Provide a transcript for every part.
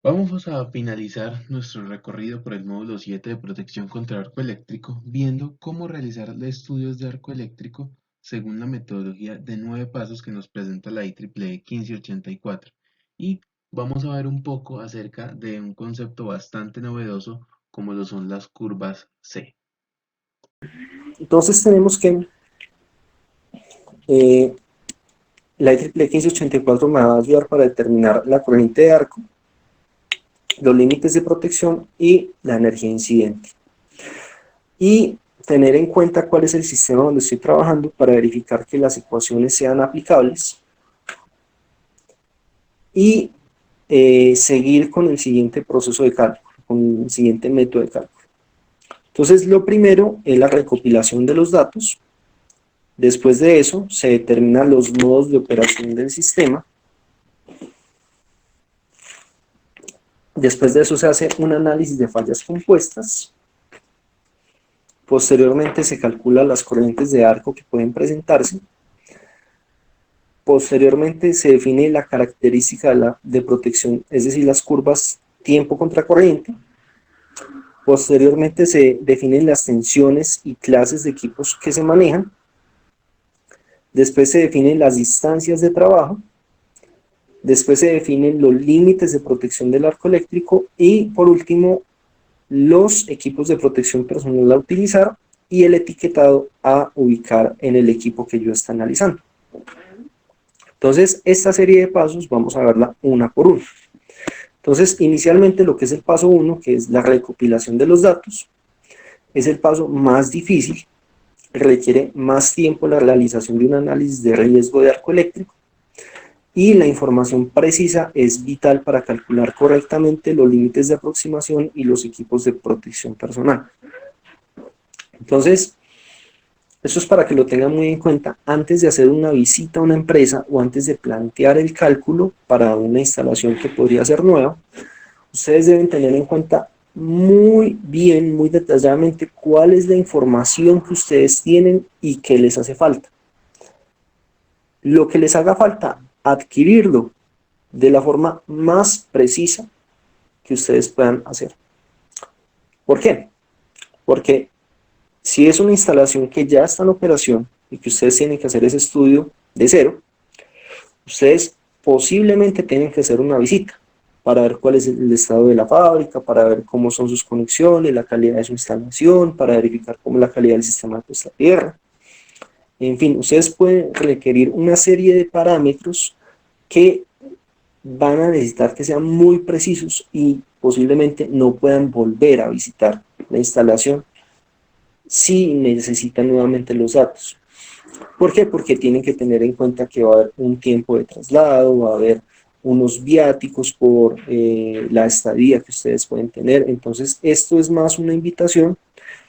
Vamos a finalizar nuestro recorrido por el módulo 7 de protección contra arco eléctrico, viendo cómo realizar estudios de arco eléctrico según la metodología de 9 pasos que nos presenta la IEEE 1584. Y vamos a ver un poco acerca de un concepto bastante novedoso como lo son las curvas C. Entonces tenemos que eh, la IEEE 1584 me va a ayudar para determinar la corriente de arco, los límites de protección y la energía incidente. Y tener en cuenta cuál es el sistema donde estoy trabajando para verificar que las ecuaciones sean aplicables y seguir con el siguiente proceso de cálculo, con el siguiente método de cálculo. Entonces, lo primero es la recopilación de los datos. Después de eso, se determinan los modos de operación del sistema. Después de eso, se hace un análisis de fallas compuestas. Posteriormente, se calculan las corrientes de arco que pueden presentarse. Posteriormente, se define la característica de protección, es decir, las curvas tiempo contra corriente. Posteriormente, se definen las tensiones y clases de equipos que se manejan. Después se definen las distancias de trabajo. Después se definen los límites de protección del arco eléctrico y por último los equipos de protección personal a utilizar y el etiquetado a ubicar en el equipo que yo esté analizando. Entonces esta serie de pasos vamos a verla una por una. Entonces inicialmente lo que es el paso 1, que es la recopilación de los datos, es el paso más difícil, requiere más tiempo la realización de un análisis de riesgo de arco eléctrico y la información precisa es vital para calcular correctamente los límites de aproximación y los equipos de protección personal. Entonces, esto es para que lo tengan muy en cuenta antes de hacer una visita a una empresa o antes de plantear el cálculo para una instalación que podría ser nueva. Ustedes deben tener en cuenta muy bien, muy detalladamente cuál es la información que ustedes tienen y qué les hace falta. Lo que les haga falta, adquirirlo de la forma más precisa que ustedes puedan hacer. ¿Por qué? Porque si es una instalación que ya está en operación y que ustedes tienen que hacer ese estudio de cero, ustedes posiblemente tienen que hacer una visita para ver cuál es el estado de la fábrica, para ver cómo son sus conexiones, la calidad de su instalación, para verificar cómo es la calidad del sistema de puesta a tierra. En fin, ustedes pueden requerir una serie de parámetros que van a necesitar que sean muy precisos y posiblemente no puedan volver a visitar la instalación si necesitan nuevamente los datos. ¿Por qué? Porque tienen que tener en cuenta que va a haber un tiempo de traslado, va a haber unos viáticos por la estadía que ustedes pueden tener. Entonces, esto es más una invitación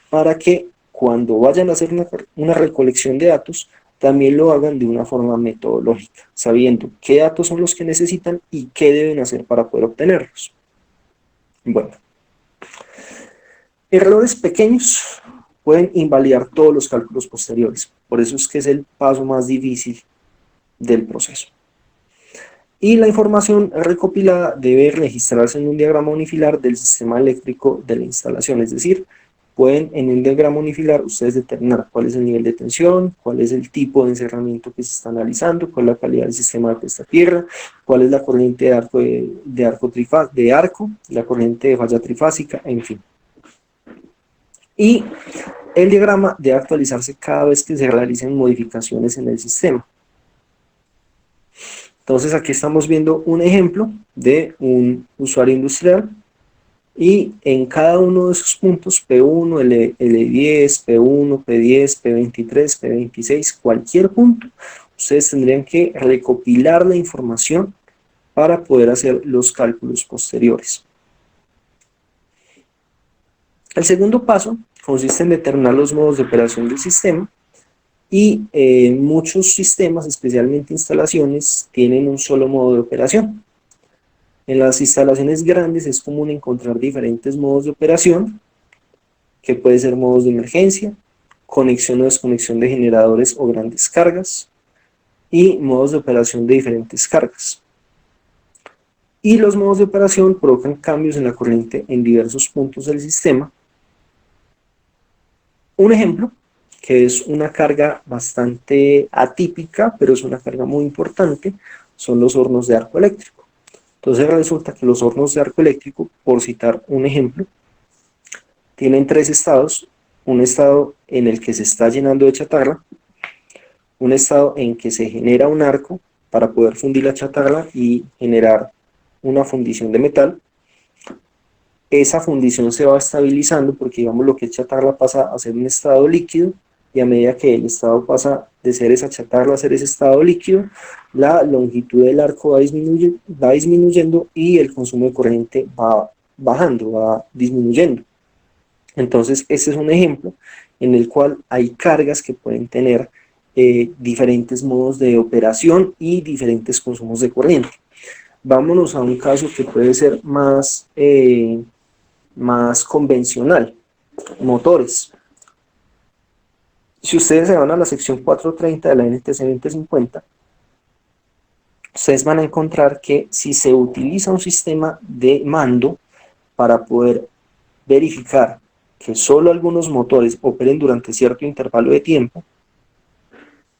para que cuando vayan a hacer una recolección de datos, también lo hagan de una forma metodológica, sabiendo qué datos son los que necesitan y qué deben hacer para poder obtenerlos. Bueno, errores pequeños pueden invalidar todos los cálculos posteriores, por eso es que es el paso más difícil del proceso. Y la información recopilada debe registrarse en un diagrama unifilar del sistema eléctrico de la instalación, es decir, pueden en un diagrama unifilar ustedes determinar cuál es el nivel de tensión, cuál es el tipo de encerramiento que se está analizando, cuál es la calidad del sistema de puesta a tierra, cuál es la corriente de arco, la corriente de falla trifásica, en fin. Y el diagrama debe actualizarse cada vez que se realicen modificaciones en el sistema. Entonces aquí estamos viendo un ejemplo de un usuario industrial y en cada uno de esos puntos, P1, L10, P1, P10, P23, P26, cualquier punto, ustedes tendrían que recopilar la información para poder hacer los cálculos posteriores. El segundo paso consiste en determinar los modos de operación del sistema y muchos sistemas, especialmente instalaciones, tienen un solo modo de operación. En las instalaciones grandes es común encontrar diferentes modos de operación, que pueden ser modos de emergencia, conexión o desconexión de generadores o grandes cargas, y modos de operación de diferentes cargas. Y los modos de operación provocan cambios en la corriente en diversos puntos del sistema. Un ejemplo, que es una carga bastante atípica, pero es una carga muy importante, son los hornos de arco eléctrico. Entonces resulta que los hornos de arco eléctrico, por citar un ejemplo, tienen tres estados: un estado en el que se está llenando de chatarra, un estado en que se genera un arco para poder fundir la chatarra y generar una fundición de metal. Esa fundición se va estabilizando porque, digamos, lo que es chatarra pasa a ser un estado líquido, y a medida que el estado pasa de ser esa chatarra a ser ese estado líquido, la longitud del arco va disminuyendo y el consumo de corriente va bajando, va disminuyendo. Entonces, este es un ejemplo en el cual hay cargas que pueden tener diferentes modos de operación y diferentes consumos de corriente. Vámonos a un caso que puede ser más convencional: motores. Si ustedes se van a la sección 430 de la NTC 2050, ustedes van a encontrar que si se utiliza un sistema de mando para poder verificar que solo algunos motores operen durante cierto intervalo de tiempo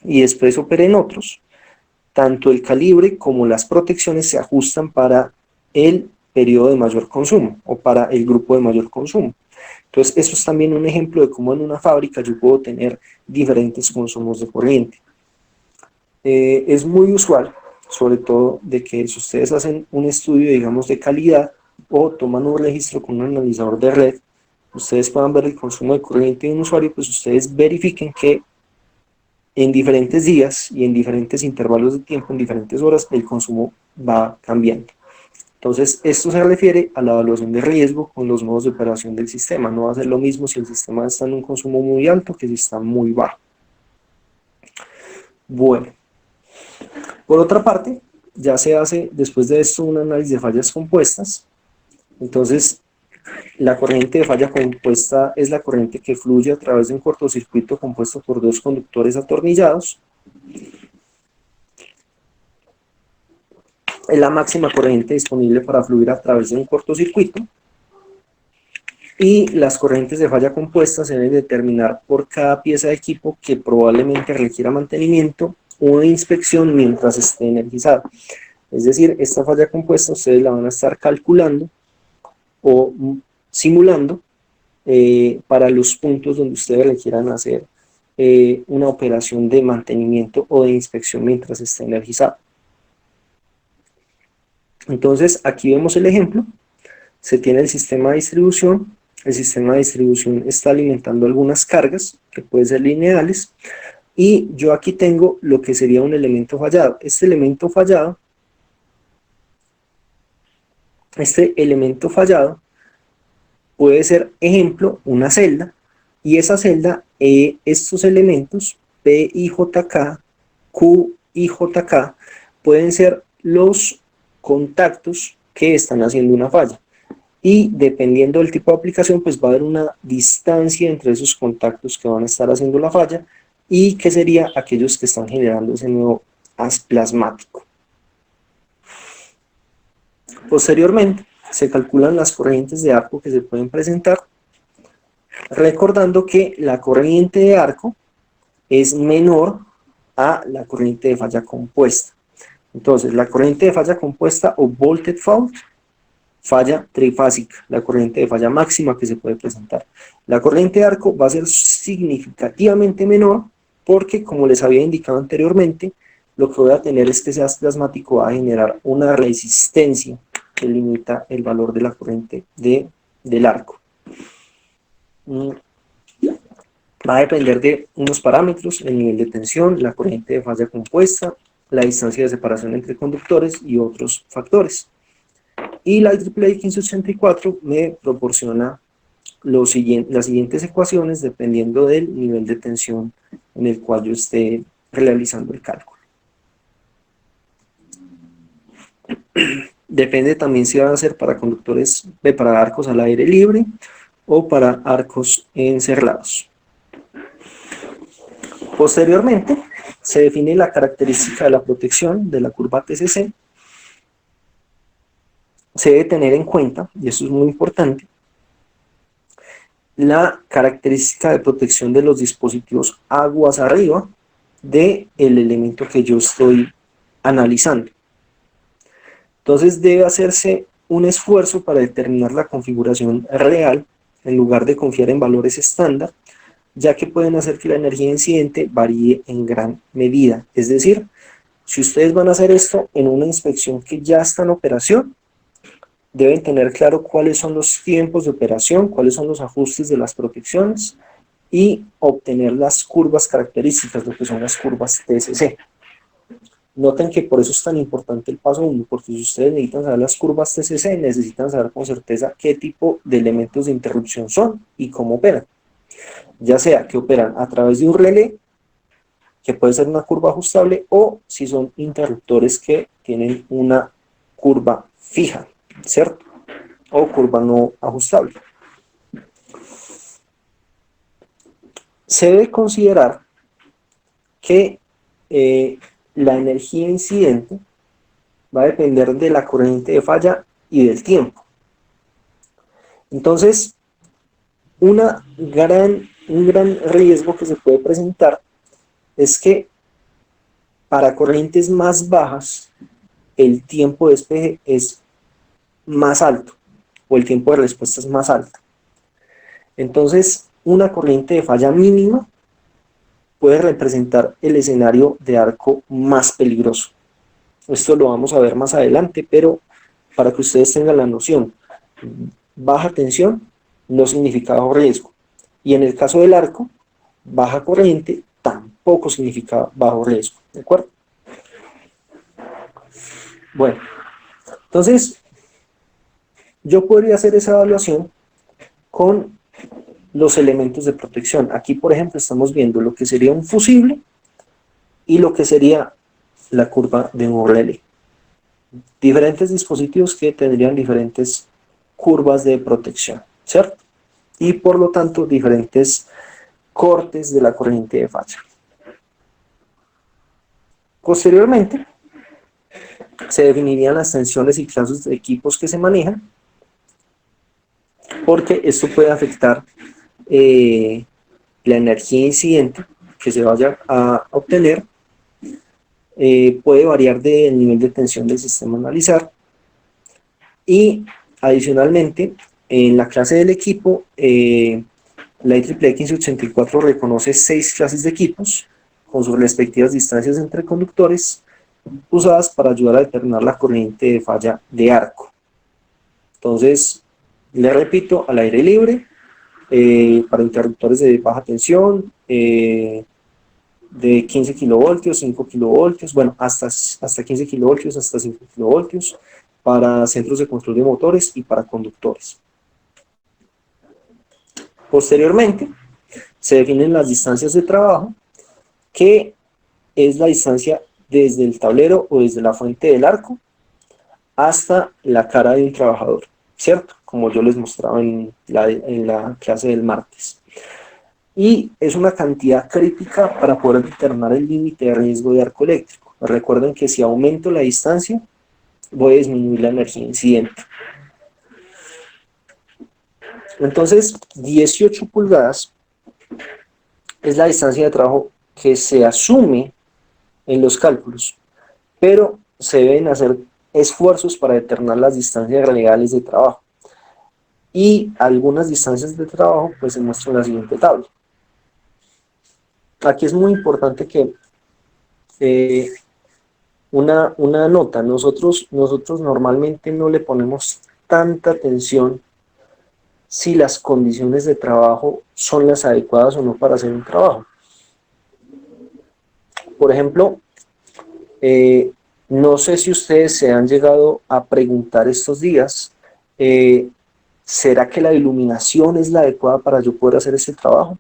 y después operen otros, tanto el calibre como las protecciones se ajustan para el periodo de mayor consumo o para el grupo de mayor consumo. Entonces, eso es también un ejemplo de cómo en una fábrica yo puedo tener diferentes consumos de corriente. Es muy usual, sobre todo, de que si ustedes hacen un estudio, digamos, de calidad o toman un registro con un analizador de red, ustedes puedan ver el consumo de corriente de un usuario, pues ustedes verifiquen que en diferentes días y en diferentes intervalos de tiempo, en diferentes horas, el consumo va cambiando. Entonces, esto se refiere a la evaluación de riesgo con los modos de operación del sistema. No va a ser lo mismo si el sistema está en un consumo muy alto que si está muy bajo. Bueno, por otra parte, ya se hace después de esto un análisis de fallas compuestas. Entonces, la corriente de falla compuesta es la corriente que fluye a través de un cortocircuito compuesto por dos conductores atornillados. Es la máxima corriente disponible para fluir a través de un cortocircuito. Y las corrientes de falla compuesta se deben determinar por cada pieza de equipo que probablemente requiera mantenimiento o inspección mientras esté energizada. Es decir, esta falla compuesta ustedes la van a estar calculando o simulando para los puntos donde ustedes requieran hacer una operación de mantenimiento o de inspección mientras esté energizada. Entonces, aquí vemos el ejemplo. Se tiene el sistema de distribución. El sistema de distribución está alimentando algunas cargas que pueden ser lineales, y yo aquí tengo lo que sería un elemento fallado. Este elemento puede ser, ejemplo, una celda, y esa celda, estos elementos P y JK, Q y JK, pueden ser los contactos que están haciendo una falla. Y dependiendo del tipo de aplicación, pues va a haber una distancia entre esos contactos que van a estar haciendo la falla y que sería aquellos que están generando ese nuevo haz plasmático. Posteriormente, se calculan las corrientes de arco que se pueden presentar, recordando que la corriente de arco es menor a la corriente de falla compuesta. Entonces, la corriente de falla compuesta o voltage fault, falla trifásica, la corriente de falla máxima que se puede presentar. La corriente de arco va a ser significativamente menor porque, como les había indicado anteriormente, lo que voy a tener es que ese haz plasmático va a generar una resistencia que limita el valor de la corriente del arco. Va a depender de unos parámetros: el nivel de tensión, la corriente de falla compuesta, la distancia de separación entre conductores y otros factores. Y la IEEE 1584 me proporciona las siguientes ecuaciones dependiendo del nivel de tensión en el cual yo esté realizando el cálculo. Depende también si va a ser para para arcos al aire libre o para arcos encerrados. Posteriormente, se define la característica de la protección de la curva TCC. se debe tener en cuenta, y eso es muy importante, la característica de protección de los dispositivos aguas arriba del elemento que yo estoy analizando. Entonces debe hacerse un esfuerzo para determinar la configuración real en lugar de confiar en valores estándar, ya que pueden hacer que la energía incidente varíe en gran medida. Es decir, si ustedes van a hacer esto en una inspección que ya está en operación, deben tener claro cuáles son los tiempos de operación, cuáles son los ajustes de las protecciones y obtener las curvas características, lo que son las curvas TSC. Noten que por eso es tan importante el paso 1, porque si ustedes necesitan saber las curvas TCC, necesitan saber con certeza qué tipo de elementos de interrupción son y cómo operan. Ya sea que operan a través de un relé, que puede ser una curva ajustable, o si son interruptores que tienen una curva fija, ¿cierto? O curva no ajustable. Se debe considerar que la energía incidente va a depender de la corriente de falla y del tiempo. Entonces, un gran riesgo que se puede presentar es que para corrientes más bajas el tiempo de despeje es más alto o el tiempo de respuesta es más alto. Entonces, una corriente de falla mínima puede representar el escenario de arco más peligroso. Esto lo vamos a ver más adelante, pero para que ustedes tengan la noción, baja tensión no significa bajo riesgo. Y en el caso del arco, baja corriente tampoco significa bajo riesgo. ¿De acuerdo? Bueno, entonces yo podría hacer esa evaluación con los elementos de protección. Aquí, por ejemplo, estamos viendo lo que sería un fusible y lo que sería la curva de un relé. Diferentes dispositivos que tendrían diferentes curvas de protección, ¿cierto? Y por lo tanto, diferentes cortes de la corriente de falla. Posteriormente, se definirían las tensiones y clases de equipos que se manejan, porque esto puede afectar la energía incidente que se vaya a obtener, puede variar del nivel de tensión del sistema a analizar, y adicionalmente, en la clase del equipo, la IEEE 1584 reconoce 6 clases de equipos con sus respectivas distancias entre conductores usadas para ayudar a determinar la corriente de falla de arco. Entonces, le repito, al aire libre, para interruptores de baja tensión, de 15 kilovoltios, 5 kilovoltios, bueno, hasta 15 kilovoltios, hasta 5 kilovoltios, para centros de control de motores y para conductores. Posteriormente, se definen las distancias de trabajo, que es la distancia desde el tablero o desde la fuente del arco hasta la cara de un trabajador, ¿cierto? Como yo les mostraba en la clase del martes. Y es una cantidad crítica para poder determinar el límite de riesgo de arco eléctrico. Recuerden que si aumento la distancia, voy a disminuir la energía incidente. Entonces, 18 pulgadas es la distancia de trabajo que se asume en los cálculos, pero se deben hacer esfuerzos para determinar las distancias reales de trabajo. Y algunas distancias de trabajo pues se muestran en la siguiente tabla. Aquí es muy importante que una nota, nosotros normalmente no le ponemos tanta atención si las condiciones de trabajo son las adecuadas o no para hacer un trabajo. Por ejemplo, no sé si ustedes se han llegado a preguntar estos días, ¿será que la iluminación es la adecuada para yo poder hacer ese trabajo?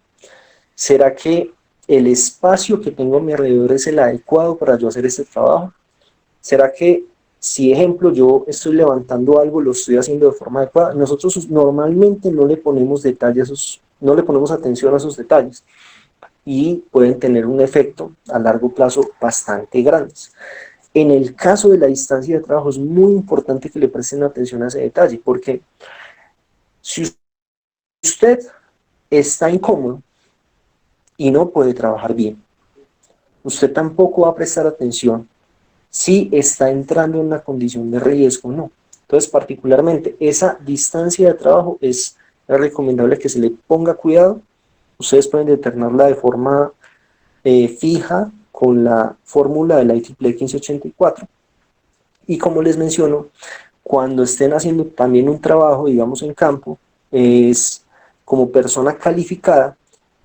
¿Será que el espacio que tengo a mi alrededor es el adecuado para yo hacer este trabajo? ¿Será que si, ejemplo, yo estoy levantando algo, lo estoy haciendo de forma adecuada? Nosotros normalmente no le ponemos no le ponemos atención a esos detalles y pueden tener un efecto a largo plazo bastante grande. En el caso de la distancia de trabajo es muy importante que le presten atención a ese detalle, porque si usted está incómodo y no puede trabajar bien, usted tampoco va a prestar atención si está entrando en una condición de riesgo o no. Entonces, particularmente, esa distancia de trabajo es recomendable que se le ponga cuidado. Ustedes pueden determinarla de forma fija con la fórmula del IEEE 1584. Y como les menciono, cuando estén haciendo también un trabajo, digamos en campo, es como persona calificada,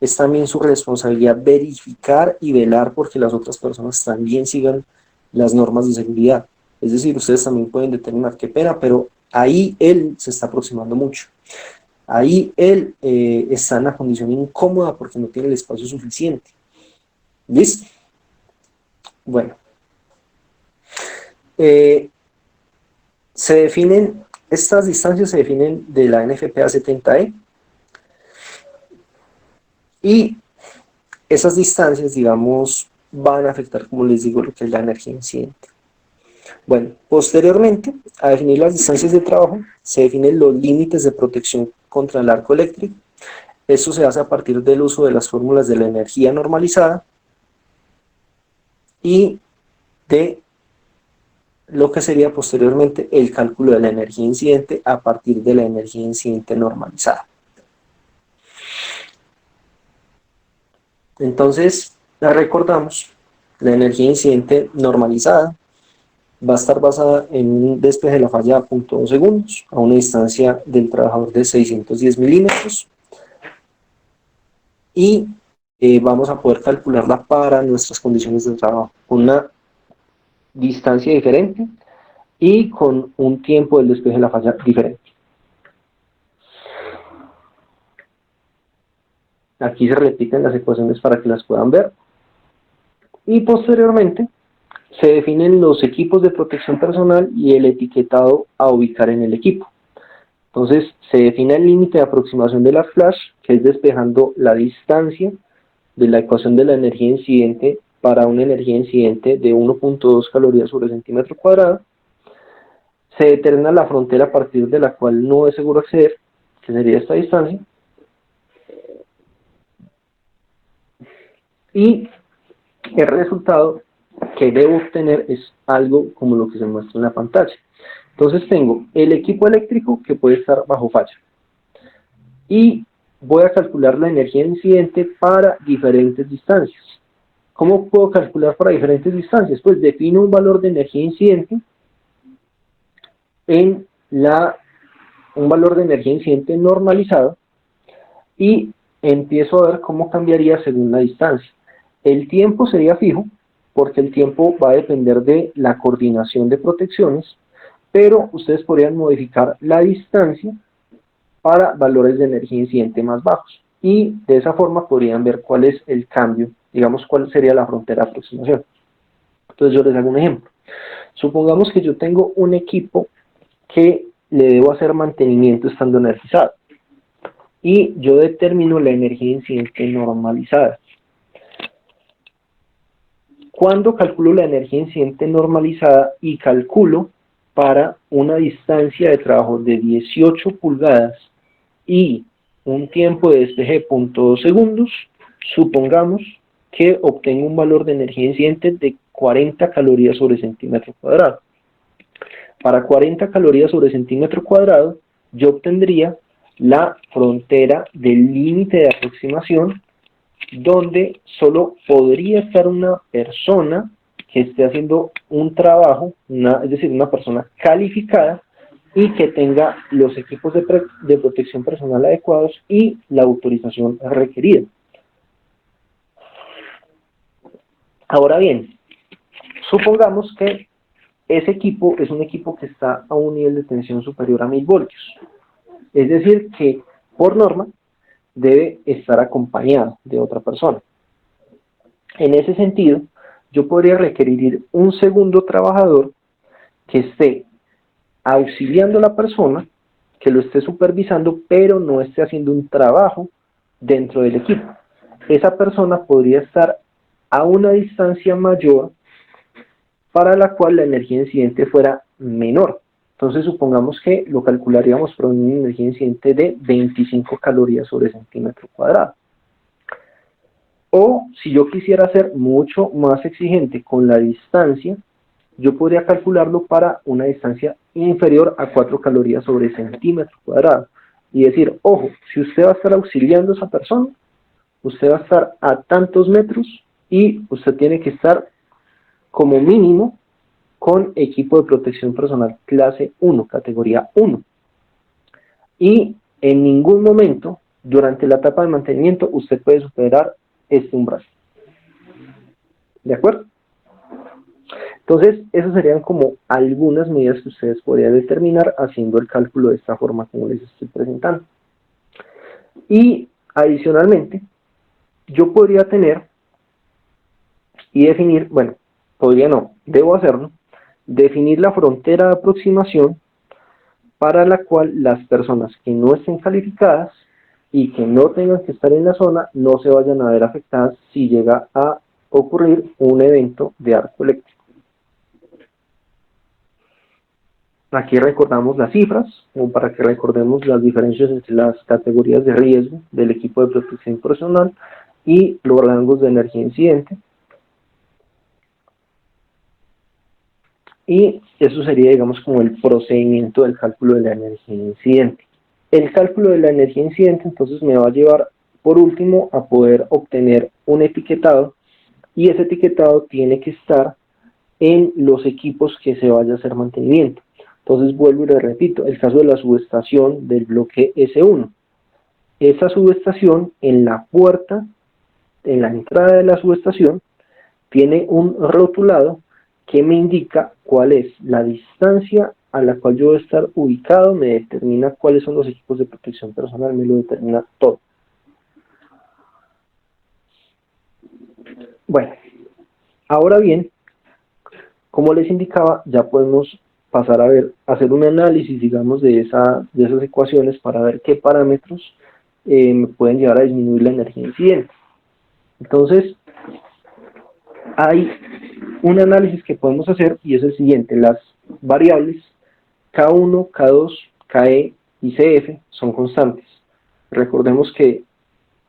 es también su responsabilidad verificar y velar porque las otras personas también sigan las normas de seguridad. Es decir, ustedes también pueden determinar qué pena, pero ahí él se está aproximando mucho. Ahí él está en una condición incómoda porque no tiene el espacio suficiente. ¿Listo? Bueno. Estas distancias se definen de la NFPA 70E y esas distancias, digamos, van a afectar, como les digo, lo que es la energía incidente. Bueno, posteriormente, a definir las distancias de trabajo, se definen los límites de protección contra el arco eléctrico. Esto se hace a partir del uso de las fórmulas de la energía normalizada y de lo que sería posteriormente el cálculo de la energía incidente a partir de la energía incidente normalizada. Entonces, recordamos, la energía incidente normalizada va a estar basada en un despeje de la falla a 0.2 segundos a una distancia del trabajador de 610 milímetros y vamos a poder calcularla para nuestras condiciones de trabajo con una distancia diferente y con un tiempo del despeje de la falla diferente. Aquí se repiten las ecuaciones para que las puedan ver. Y posteriormente se definen los equipos de protección personal y el etiquetado a ubicar en el equipo. Entonces se define el límite de aproximación de las flash, que es despejando la distancia de la ecuación de la energía incidente para una energía incidente de 1.2 calorías sobre centímetro cuadrado. Se determina la frontera a partir de la cual no es seguro acceder, que sería esta distancia. Y el resultado que debo obtener es algo como lo que se muestra en la pantalla. Entonces tengo el equipo eléctrico que puede estar bajo falla. Y voy a calcular la energía incidente para diferentes distancias. ¿Cómo puedo calcular para diferentes distancias? Pues defino un valor de energía incidente en un valor de energía incidente normalizado y empiezo a ver cómo cambiaría según la distancia. El tiempo sería fijo, porque el tiempo va a depender de la coordinación de protecciones, pero ustedes podrían modificar la distancia para valores de energía incidente más bajos. Y de esa forma podrían ver cuál es el cambio, digamos cuál sería la frontera de aproximación. Entonces yo les hago un ejemplo. Supongamos que yo tengo un equipo que le debo hacer mantenimiento estando energizado. Y yo determino la energía incidente normalizada. Cuando calculo la energía incidente normalizada y calculo para una distancia de trabajo de 18 pulgadas y un tiempo de despeje de 0.2 segundos, supongamos que obtengo un valor de energía incidente de 40 calorías sobre centímetro cuadrado. Para 40 calorías sobre centímetro cuadrado, yo obtendría la frontera del límite de aproximación donde solo podría estar una persona que esté haciendo un trabajo, es decir, una persona calificada y que tenga los equipos de protección personal adecuados y la autorización requerida. Ahora bien, supongamos que ese equipo es un equipo que está a un nivel de tensión superior a 1000 voltios. Es decir, que por norma debe estar acompañado de otra persona. En ese sentido, yo podría requerir un segundo trabajador que esté auxiliando a la persona, que lo esté supervisando, pero no esté haciendo un trabajo dentro del equipo. Esa persona podría estar a una distancia mayor para la cual la energía incidente fuera menor. Entonces supongamos que lo calcularíamos por una energía incidente de 25 calorías sobre centímetro cuadrado. O si yo quisiera ser mucho más exigente con la distancia, yo podría calcularlo para una distancia inferior a 4 calorías sobre centímetro cuadrado. Y decir, ojo, si usted va a estar auxiliando a esa persona, usted va a estar a tantos metros y usted tiene que estar como mínimo con equipo de protección personal clase 1, categoría 1. Y en ningún momento, durante la etapa de mantenimiento, usted puede superar este umbral. ¿De acuerdo? Entonces, esas serían como algunas medidas que ustedes podrían determinar haciendo el cálculo de esta forma como les estoy presentando. Y adicionalmente, yo podría tener y definir, bueno, podría no, debo hacerlo, definir la frontera de aproximación para la cual las personas que no estén calificadas y que no tengan que estar en la zona no se vayan a ver afectadas si llega a ocurrir un evento de arco eléctrico. Aquí recordamos las cifras, como para que recordemos las diferencias entre las categorías de riesgo del equipo de protección personal y los rangos de energía incidente. Y eso sería, digamos, como el procedimiento del cálculo de la energía incidente. El cálculo de la energía incidente, entonces, me va a llevar, por último, a poder obtener un etiquetado, y ese etiquetado tiene que estar en los equipos que se vaya a hacer mantenimiento. Entonces, vuelvo y le repito, el caso de la subestación del bloque S1. Esa subestación, en la puerta, en la entrada de la subestación, tiene un rotulado que me indica cuál es la distancia a la cual yo voy a estar ubicado, me determina cuáles son los equipos de protección personal, me lo determina todo. Bueno, ahora bien, como les indicaba, ya podemos pasar a ver, hacer un análisis, digamos, de esas ecuaciones para ver qué parámetros me pueden llevar a disminuir la energía incidente. Entonces, hay un análisis que podemos hacer y es el siguiente: las variables K1, K2, KE y CF son constantes. Recordemos que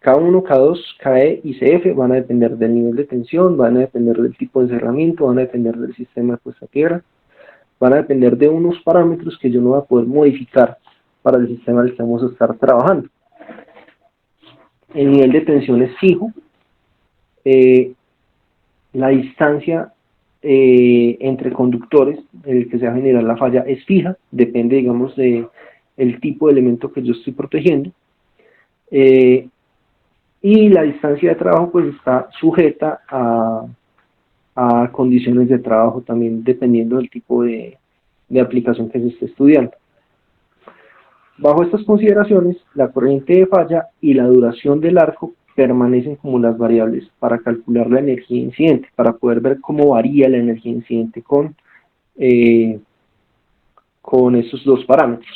K1, K2, KE y CF van a depender del nivel de tensión, van a depender del tipo de encerramiento, van a depender del sistema de puesta a tierra, van a depender de unos parámetros que yo no voy a poder modificar para el sistema al que vamos a estar trabajando. El nivel de tensión es fijo, la distancia entre conductores en el que se va a generar la falla es fija, depende, digamos, del tipo de elemento que yo estoy protegiendo, y la distancia de trabajo pues está sujeta a condiciones de trabajo también, dependiendo del tipo de aplicación que se esté estudiando. Bajo estas consideraciones, la corriente de falla y la duración del arco permanecen como las variables para calcular la energía incidente, para poder ver cómo varía la energía incidente con estos dos parámetros.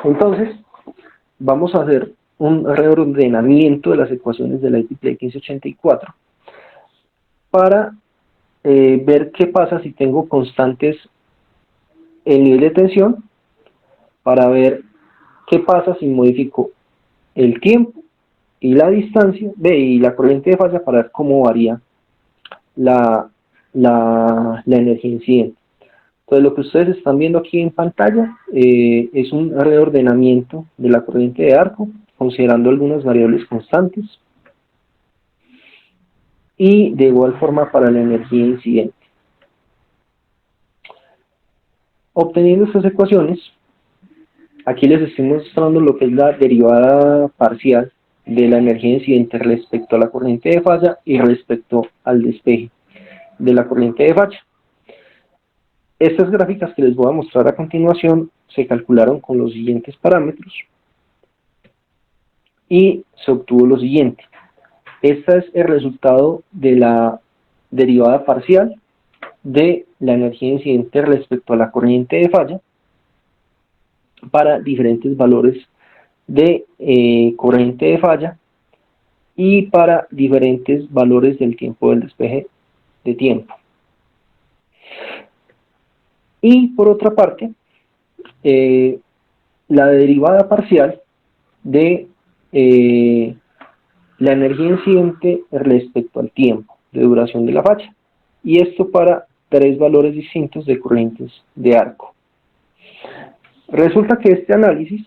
Entonces, vamos a hacer un reordenamiento de las ecuaciones de la IEEE 1584 para ver qué pasa si tengo constantes el nivel de tensión, para ver qué pasa si modifico el tiempo y la distancia y la corriente de falla, para ver cómo varía la energía incidente. Entonces, lo que ustedes están viendo aquí en pantalla es un reordenamiento de la corriente de arco, considerando algunas variables constantes, y de igual forma para la energía incidente. Obteniendo estas ecuaciones, aquí les estoy mostrando lo que es la derivada parcial de la energía incidente respecto a la corriente de falla y respecto al despeje de la corriente de falla. Estas gráficas que les voy a mostrar a continuación se calcularon con los siguientes parámetros y se obtuvo lo siguiente. Este es el resultado de la derivada parcial de la energía incidente respecto a la corriente de falla para diferentes valores de corriente de falla y para diferentes valores del tiempo del despeje de tiempo. Y por otra parte, la derivada parcial de la energía incidente respecto al tiempo de duración de la falla. Y esto para tres valores distintos de corrientes de arco. Resulta que este análisis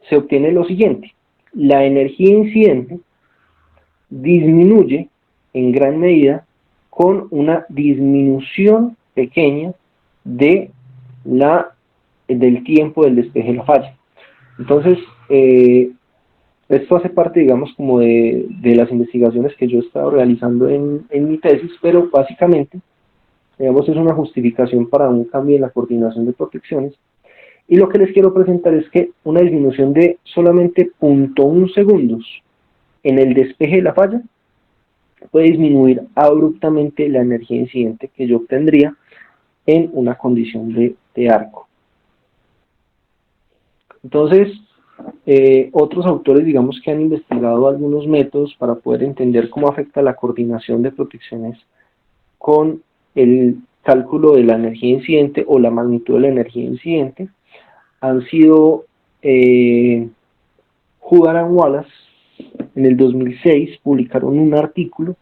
se obtiene lo siguiente: la energía incidente disminuye en gran medida con una disminución pequeña de del tiempo del despeje de la falla. Entonces, esto hace parte, digamos, como de las investigaciones que yo he estado realizando en mi tesis, pero básicamente, digamos, es una justificación para un cambio en la coordinación de protecciones. Y lo que les quiero presentar es que una disminución de solamente 0.1 segundos en el despeje de la falla puede disminuir abruptamente la energía incidente que yo obtendría en una condición de arco. Entonces, otros autores, digamos, que han investigado algunos métodos para poder entender cómo afecta la coordinación de protecciones con el cálculo de la energía incidente o la magnitud de la energía incidente, han sido Hubbard and Wallace. En el 2006 publicaron un artículo.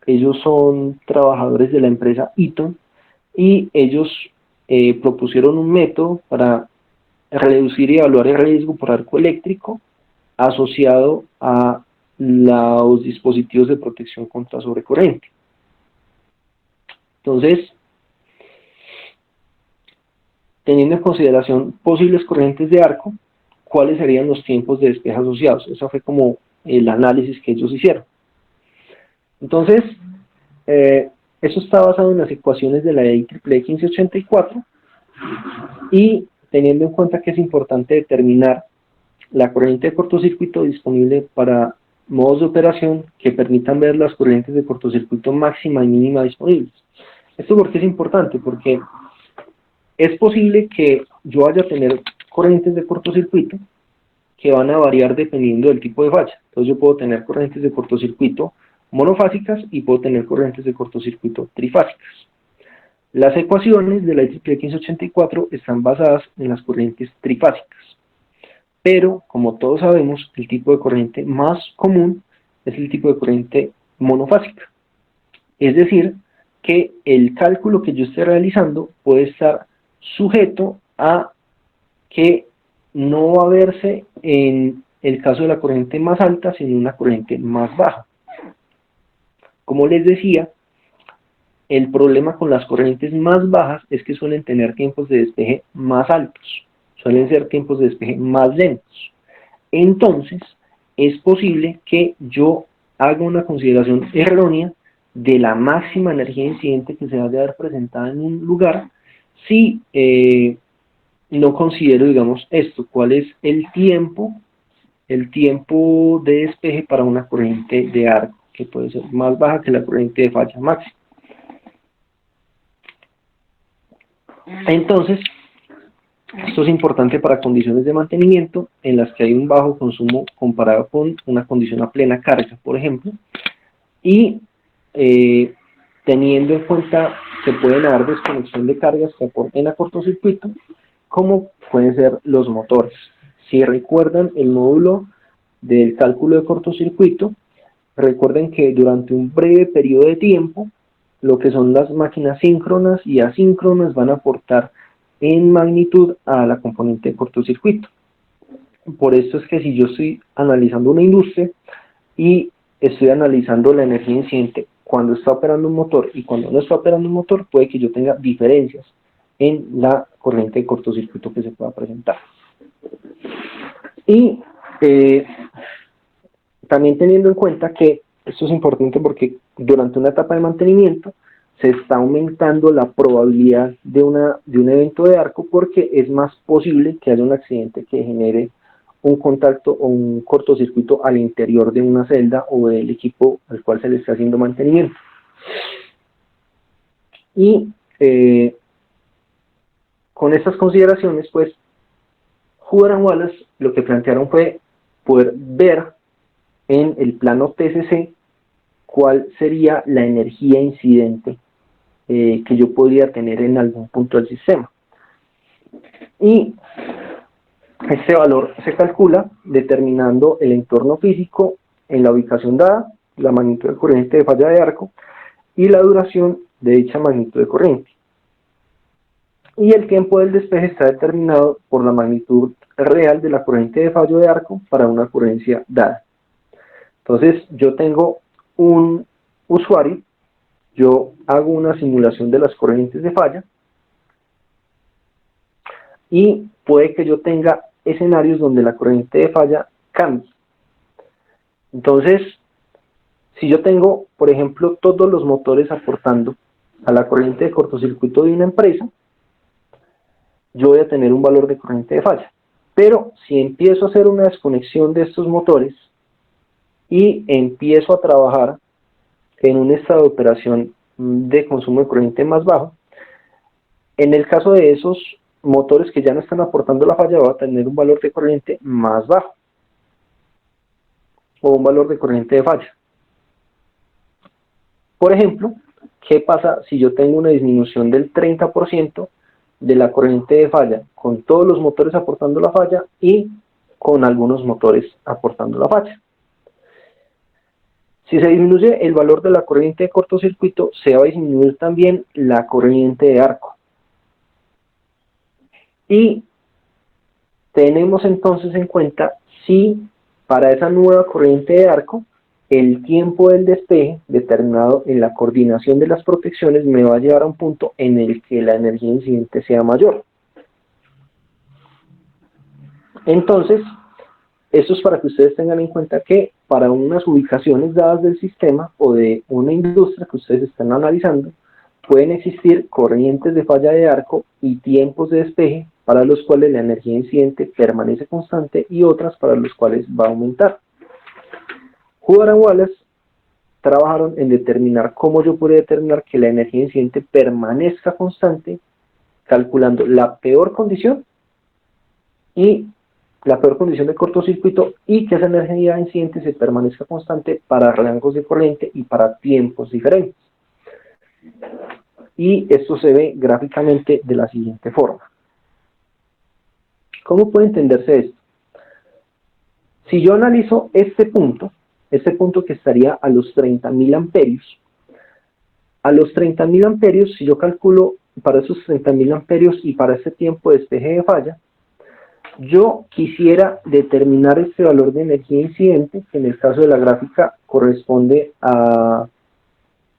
Ellos son trabajadores de la empresa Eaton y ellos propusieron un método para reducir y evaluar el riesgo por arco eléctrico asociado a los dispositivos de protección contra sobrecorriente. Entonces, teniendo en consideración posibles corrientes de arco, ¿cuáles serían los tiempos de despeje asociados? Eso fue como el análisis que ellos hicieron. Entonces, eso está basado en las ecuaciones de la IEEE 1584 y teniendo en cuenta que es importante determinar la corriente de cortocircuito disponible para modos de operación que permitan ver las corrientes de cortocircuito máxima y mínima disponibles. ¿Esto por qué es importante? Porque es posible que yo vaya a tener corrientes de cortocircuito que van a variar dependiendo del tipo de falla. Entonces yo puedo tener corrientes de cortocircuito monofásicas y puedo tener corrientes de cortocircuito trifásicas. Las ecuaciones de la IEEE 1584 están basadas en las corrientes trifásicas, pero como todos sabemos, el tipo de corriente más común es el tipo de corriente monofásica. Es decir, que el cálculo que yo esté realizando puede estar sujeto a que no va a verse en el caso de la corriente más alta, sino una corriente más baja. Como les decía, el problema con las corrientes más bajas es que suelen tener tiempos de despeje más altos, suelen ser tiempos de despeje más lentos. Entonces, es posible que yo haga una consideración errónea de la máxima energía incidente que se va a ver presentada en un lugar si no considero, digamos, esto, cuál es el tiempo de despeje para una corriente de arco, que puede ser más baja que la corriente de falla máxima. Entonces, esto es importante para condiciones de mantenimiento en las que hay un bajo consumo comparado con una condición a plena carga, por ejemplo, y teniendo en cuenta que pueden haber desconexión de cargas que aporten a cortocircuito, como pueden ser los motores. Si recuerdan el módulo del cálculo de cortocircuito, recuerden que durante un breve periodo de tiempo, lo que son las máquinas síncronas y asíncronas van a aportar en magnitud a la componente de cortocircuito. Por esto es que si yo estoy analizando una industria y estoy analizando la energía incidente cuando está operando un motor y cuando no está operando un motor, puede que yo tenga diferencias en la corriente de cortocircuito que se pueda presentar. Y también teniendo en cuenta que esto es importante porque durante una etapa de mantenimiento se está aumentando la probabilidad de un evento de arco porque es más posible que haya un accidente que genere un contacto o un cortocircuito al interior de una celda o del equipo al cual se le está haciendo mantenimiento. Y con estas consideraciones, pues, Hubbard and Wallace lo que plantearon fue poder ver en el plano TCC cuál sería la energía incidente que yo podría tener en algún punto del sistema. Y este valor se calcula determinando el entorno físico en la ubicación dada, la magnitud de corriente de falla de arco y la duración de dicha magnitud de corriente. Y el tiempo del despeje está determinado por la magnitud real de la corriente de fallo de arco para una ocurrencia dada. Entonces, yo tengo un usuario, yo hago una simulación de las corrientes de falla y puede que yo tenga escenarios donde la corriente de falla cambie. Entonces, si yo tengo, por ejemplo, todos los motores aportando a la corriente de cortocircuito de una empresa, yo voy a tener un valor de corriente de falla. Pero si empiezo a hacer una desconexión de estos motores y empiezo a trabajar en un estado de operación de consumo de corriente más bajo, en el caso de esos motores que ya no están aportando la falla, va a tener un valor de corriente más bajo o un valor de corriente de falla. Por ejemplo, ¿qué pasa si yo tengo una disminución del 30% de la corriente de falla con todos los motores aportando la falla y con algunos motores aportando la falla? Si se disminuye el valor de la corriente de cortocircuito, se va a disminuir también la corriente de arco. Y tenemos entonces en cuenta si para esa nueva corriente de arco el tiempo del despeje determinado en la coordinación de las protecciones me va a llevar a un punto en el que la energía incidente sea mayor. Entonces, esto es para que ustedes tengan en cuenta que para unas ubicaciones dadas del sistema o de una industria que ustedes están analizando, pueden existir corrientes de falla de arco y tiempos de despeje para los cuales la energía incidente permanece constante y otras para los cuales va a aumentar. Hubbard y Wallace trabajaron en determinar cómo yo podría determinar que la energía incidente permanezca constante, calculando la peor condición de cortocircuito y que esa energía incidente se permanezca constante para rangos de corriente y para tiempos diferentes. Y esto se ve gráficamente de la siguiente forma. ¿Cómo puede entenderse esto? Si yo analizo este punto que estaría a los 30.000 amperios, a los 30.000 amperios, si yo calculo para esos 30.000 amperios y para este tiempo de despeje de falla, yo quisiera determinar este valor de energía incidente, que en el caso de la gráfica corresponde a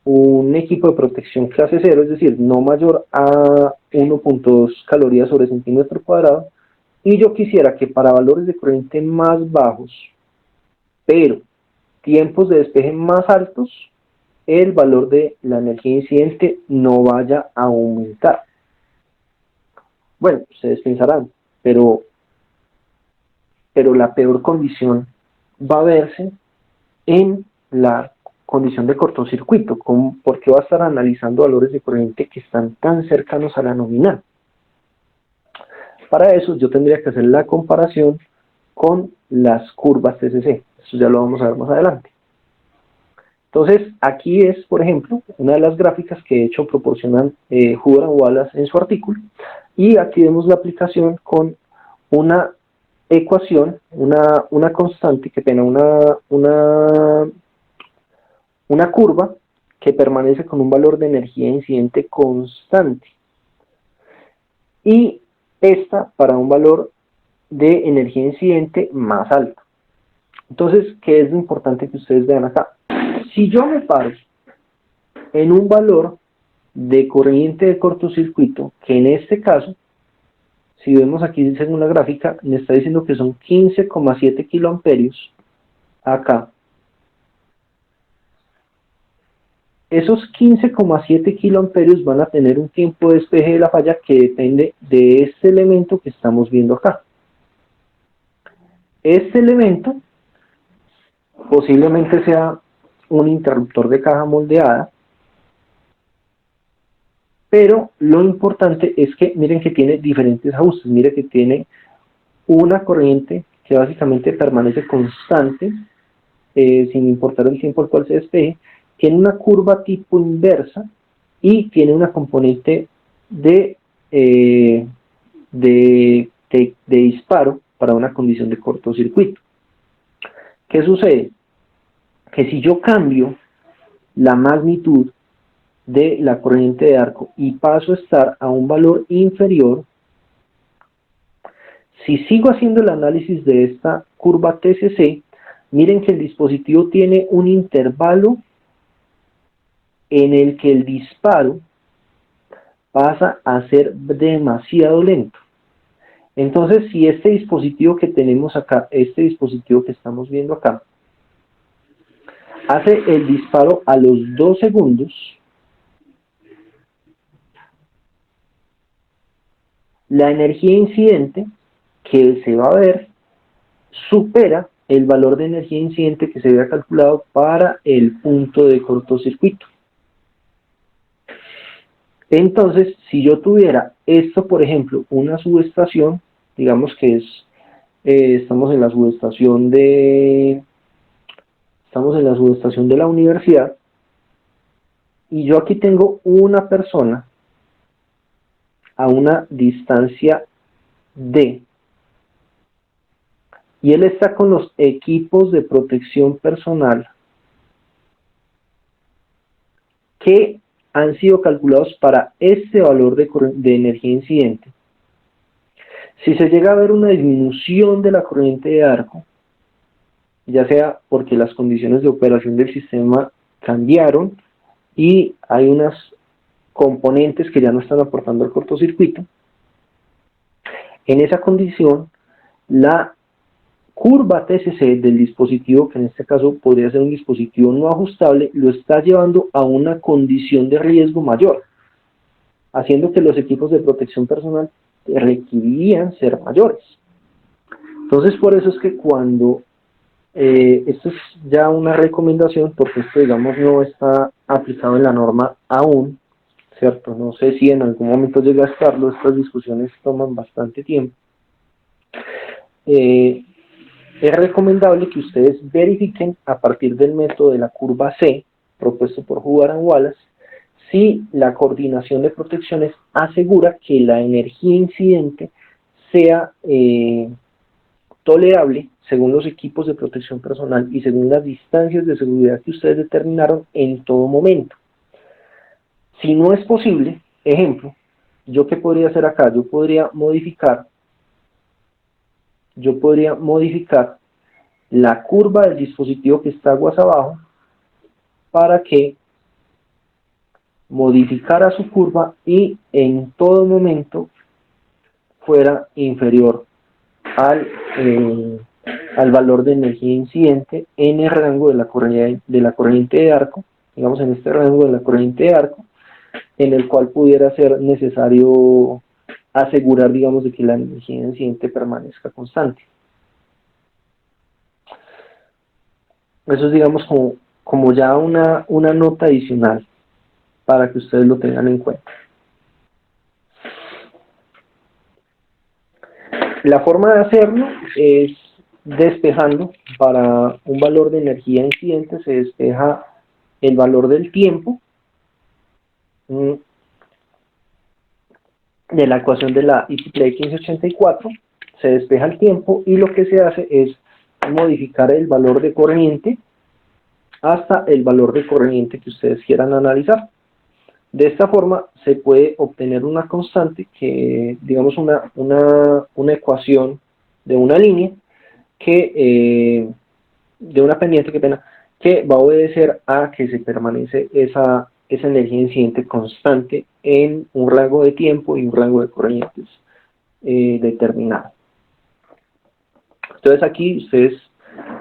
un equipo de protección clase 0, es decir, no mayor a 1.2 calorías sobre centímetro cuadrado, y yo quisiera que para valores de corriente más bajos, pero tiempos de despeje más altos, el valor de la energía incidente no vaya a aumentar. Bueno, ustedes pensarán, pero la peor condición va a verse en la condición de cortocircuito, porque va a estar analizando valores de corriente que están tan cercanos a la nominal. Para eso yo tendría que hacer la comparación con las curvas TCC. Eso ya lo vamos a ver más adelante. Entonces, aquí es, por ejemplo, una de las gráficas que de hecho proporcionan Hubbard y Wallace en su artículo. Y aquí vemos la aplicación con una ecuación, una constante, una curva que permanece con un valor de energía incidente constante. Y esta para un valor de energía incidente más alto. Entonces, ¿qué es lo importante que ustedes vean acá? Si yo me paro en un valor de corriente de cortocircuito, que en este caso, si vemos aquí según la gráfica, me está diciendo que son 15,7 kiloamperios acá. Esos 15,7 kiloamperios van a tener un tiempo de despeje de la falla que depende de este elemento que estamos viendo acá. Este elemento posiblemente sea un interruptor de caja moldeada, pero lo importante es que miren que tiene diferentes ajustes. Miren que tiene una corriente que básicamente permanece constante sin importar el tiempo al cual se despeje, tiene una curva tipo inversa y tiene una componente de, de disparo para una condición de cortocircuito. ¿Qué sucede? Que si yo cambio la magnitud de la corriente de arco y paso a estar a un valor inferior, si sigo haciendo el análisis de esta curva TCC, miren que el dispositivo tiene un intervalo en el que el disparo pasa a ser demasiado lento. Entonces, si este dispositivo que tenemos acá, este dispositivo que estamos viendo acá, hace el disparo a los 2 segundos, la energía incidente que se va a ver supera el valor de energía incidente que se había calculado para el punto de cortocircuito. Entonces, si yo tuviera esto, por ejemplo, una subestación, digamos que es, estamos en la subestación de la universidad, y yo aquí tengo una persona a una distancia D, y él está con los equipos de protección personal que han sido calculados para este valor de energía incidente. Si se llega a ver una disminución de la corriente de arco, ya sea porque las condiciones de operación del sistema cambiaron y hay unas componentes que ya no están aportando al cortocircuito, en esa condición la curva TCC del dispositivo, que en este caso podría ser un dispositivo no ajustable, lo está llevando a una condición de riesgo mayor, haciendo que los equipos de protección personal requerirían ser mayores. Entonces, por eso es que cuando, esto es ya una recomendación, porque esto, digamos, no está aplicado en la norma aún, ¿cierto? No sé si en algún momento llega a estarlo, estas discusiones toman bastante tiempo. Es recomendable que ustedes verifiquen a partir del método de la curva C, propuesto por Hubbard and Wallace, si la coordinación de protecciones asegura que la energía incidente sea tolerable según los equipos de protección personal y según las distancias de seguridad que ustedes determinaron en todo momento. Si no es posible, ejemplo, ¿yo qué podría hacer acá? Yo podría modificar la curva del dispositivo que está aguas abajo para que modificara su curva y en todo momento fuera inferior al valor de energía incidente en el rango de la corriente de arco, digamos en este rango de la corriente de arco, en el cual pudiera ser necesario asegurar, digamos, de que la energía incidente permanezca constante. Eso es, digamos, como ya una nota adicional para que ustedes lo tengan en cuenta. La forma de hacerlo es despejando. Para un valor de energía incidente se despeja el valor del tiempo de la ecuación de la Easy-Play 1584, se despeja el tiempo y lo que se hace es modificar el valor de corriente hasta el valor de corriente que ustedes quieran analizar. De esta forma se puede obtener una constante que, digamos, una ecuación de una línea que, de una pendiente, que va a obedecer a que se permanece esa energía incidente constante en un rango de tiempo y un rango de corrientes determinado. Entonces aquí ustedes,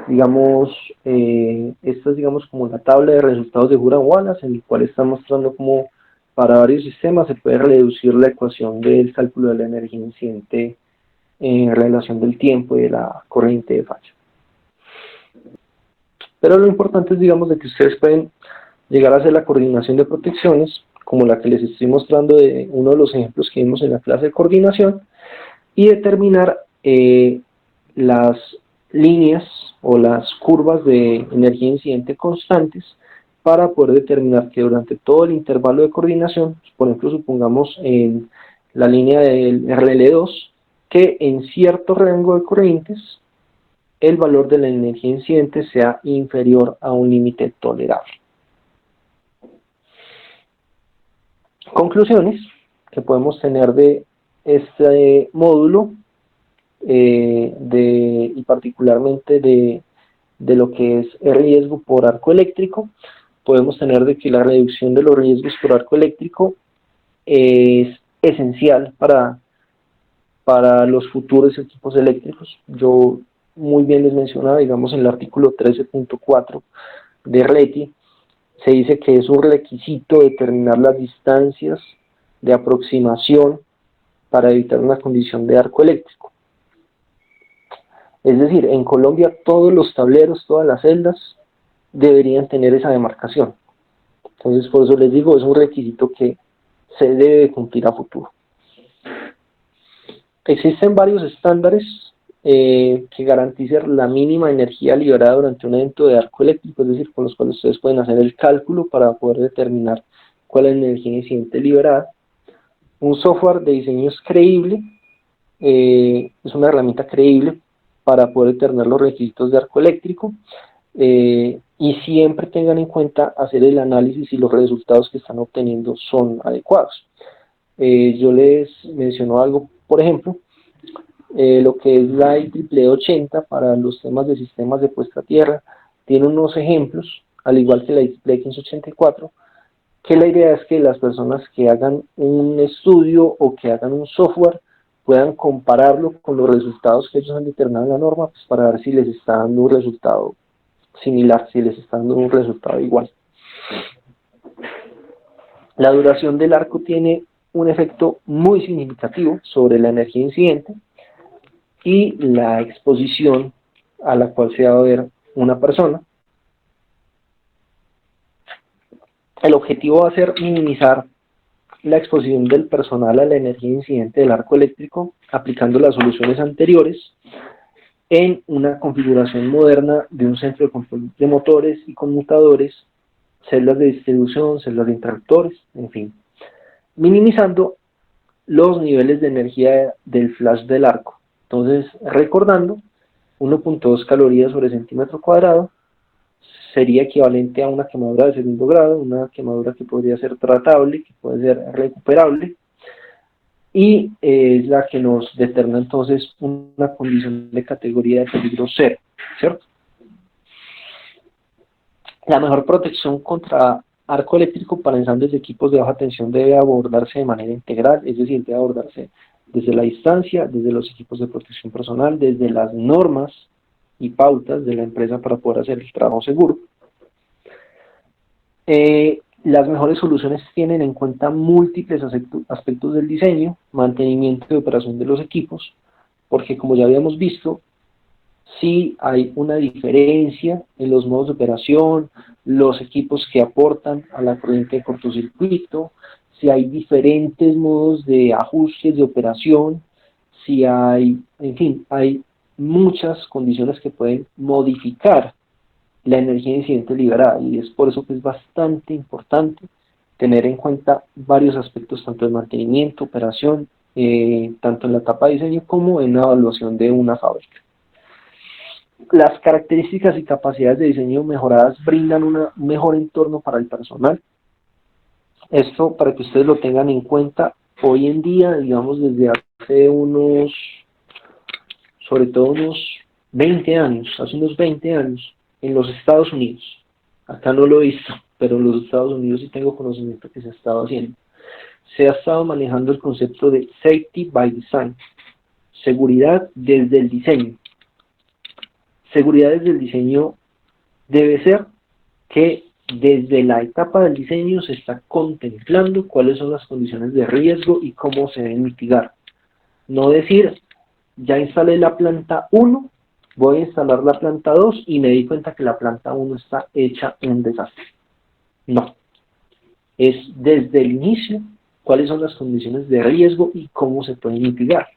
digamos, esta es, digamos, como la tabla de resultados de Hubbard and Wallace, en el cual está mostrando cómo para varios sistemas se puede reducir la ecuación del cálculo de la energía incidente en relación del tiempo y de la corriente de falla. Pero lo importante es, digamos, de que ustedes pueden llegar a hacer la coordinación de protecciones, como la que les estoy mostrando de uno de los ejemplos que vimos en la clase de coordinación, y determinar las líneas o las curvas de energía incidente constantes para poder determinar que durante todo el intervalo de coordinación, por ejemplo, supongamos en la línea del RL2, que en cierto rango de corrientes el valor de la energía incidente sea inferior a un límite tolerable. Conclusiones que podemos tener de este módulo y particularmente de lo que es el riesgo por arco eléctrico. Podemos tener de que la reducción de los riesgos por arco eléctrico es esencial para los futuros equipos eléctricos. Yo muy bien les mencionaba, digamos, en el artículo 13.4 de RLETI, se dice que es un requisito determinar las distancias de aproximación para evitar una condición de arco eléctrico. Es decir, en Colombia todos los tableros, todas las celdas deberían tener esa demarcación. Entonces, por eso les digo, es un requisito que se debe cumplir a futuro. Existen varios estándares que garanticen la mínima energía liberada durante un evento de arco eléctrico, es decir, con los cuales ustedes pueden hacer el cálculo para poder determinar cuál es la energía incidente liberada. Un software de diseño es creíble, es una herramienta creíble para poder determinar los requisitos de arco eléctrico, y siempre tengan en cuenta hacer el análisis si los resultados que están obteniendo son adecuados. Yo les menciono algo, por ejemplo, lo que es la IEEE 80 para los temas de sistemas de puesta a tierra, tiene unos ejemplos, al igual que la IEEE 584, que la idea es que las personas que hagan un estudio o que hagan un software puedan compararlo con los resultados que ellos han determinado en la norma, pues para ver si les está dando un resultado similar, si les está dando un resultado igual. La duración del arco tiene un efecto muy significativo sobre la energía incidente y la exposición a la cual se va a ver una persona. El objetivo va a ser minimizar la exposición del personal a la energía incidente del arco eléctrico aplicando las soluciones anteriores en una configuración moderna de un centro de control de motores y conmutadores, celdas de distribución, celdas de interruptores, en fin, minimizando los niveles de energía del flash del arco. Entonces, recordando, 1.2 calorías sobre centímetro cuadrado sería equivalente a una quemadura de segundo grado, una quemadura que podría ser tratable, que puede ser recuperable, y es la que nos determina entonces una condición de categoría de peligro cero, ¿cierto? La mejor protección contra arco eléctrico para ensambles de equipos de baja tensión debe abordarse de manera integral, es decir, debe abordarse desde la distancia, desde los equipos de protección personal, desde las normas y pautas de la empresa para poder hacer el trabajo seguro. Las mejores soluciones tienen en cuenta múltiples aspectos del diseño, mantenimiento y operación de los equipos, porque como ya habíamos visto, sí hay una diferencia en los modos de operación, los equipos que aportan a la corriente de cortocircuito, si hay diferentes modos de ajustes de operación, si hay, en fin, hay muchas condiciones que pueden modificar la energía incidente liberada, y es por eso que es bastante importante tener en cuenta varios aspectos, tanto de mantenimiento, operación, tanto en la etapa de diseño como en la evaluación de una fábrica. Las características y capacidades de diseño mejoradas brindan un mejor entorno para el personal. Esto para que ustedes lo tengan en cuenta hoy en día, digamos desde hace sobre todo unos 20 años, hace unos 20 años, en los Estados Unidos. Acá no lo he visto, pero en los Estados Unidos sí tengo conocimiento que se ha estado haciendo. Se ha estado manejando el concepto de Safety by Design, seguridad desde el diseño. Seguridad desde el diseño debe ser que desde la etapa del diseño se está contemplando cuáles son las condiciones de riesgo y cómo se deben mitigar. No decir, ya instalé la planta 1, voy a instalar la planta 2 y me di cuenta que la planta 1 está hecha un desastre. No. Es desde el inicio cuáles son las condiciones de riesgo y cómo se pueden mitigar.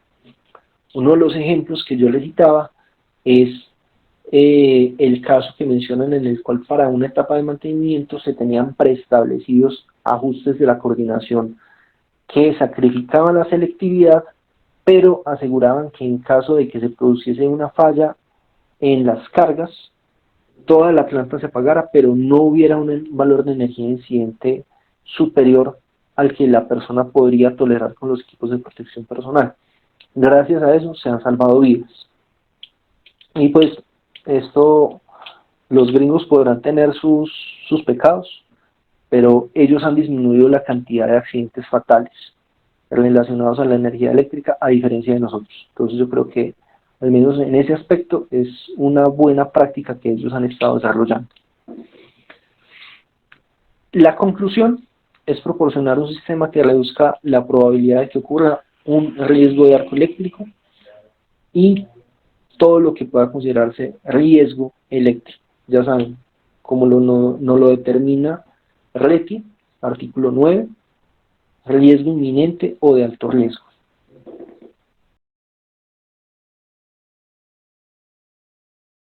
Uno de los ejemplos que yo les citaba es el caso que mencionan en el cual para una etapa de mantenimiento se tenían preestablecidos ajustes de la coordinación que sacrificaban la selectividad, pero aseguraban que en caso de que se produciese una falla en las cargas, toda la planta se apagara, pero no hubiera un valor de energía incidente superior al que la persona podría tolerar con los equipos de protección personal. Gracias a eso se han salvado vidas. Y pues esto, los gringos podrán tener sus pecados, pero ellos han disminuido la cantidad de accidentes fatales relacionados a la energía eléctrica a diferencia de nosotros. Entonces yo creo que al menos en ese aspecto es una buena práctica que ellos han estado desarrollando. La conclusión es proporcionar un sistema que reduzca la probabilidad de que ocurra un riesgo de arco eléctrico y todo lo que pueda considerarse riesgo eléctrico. Ya saben, como no lo determina RETI, artículo 9, riesgo inminente o de alto riesgo.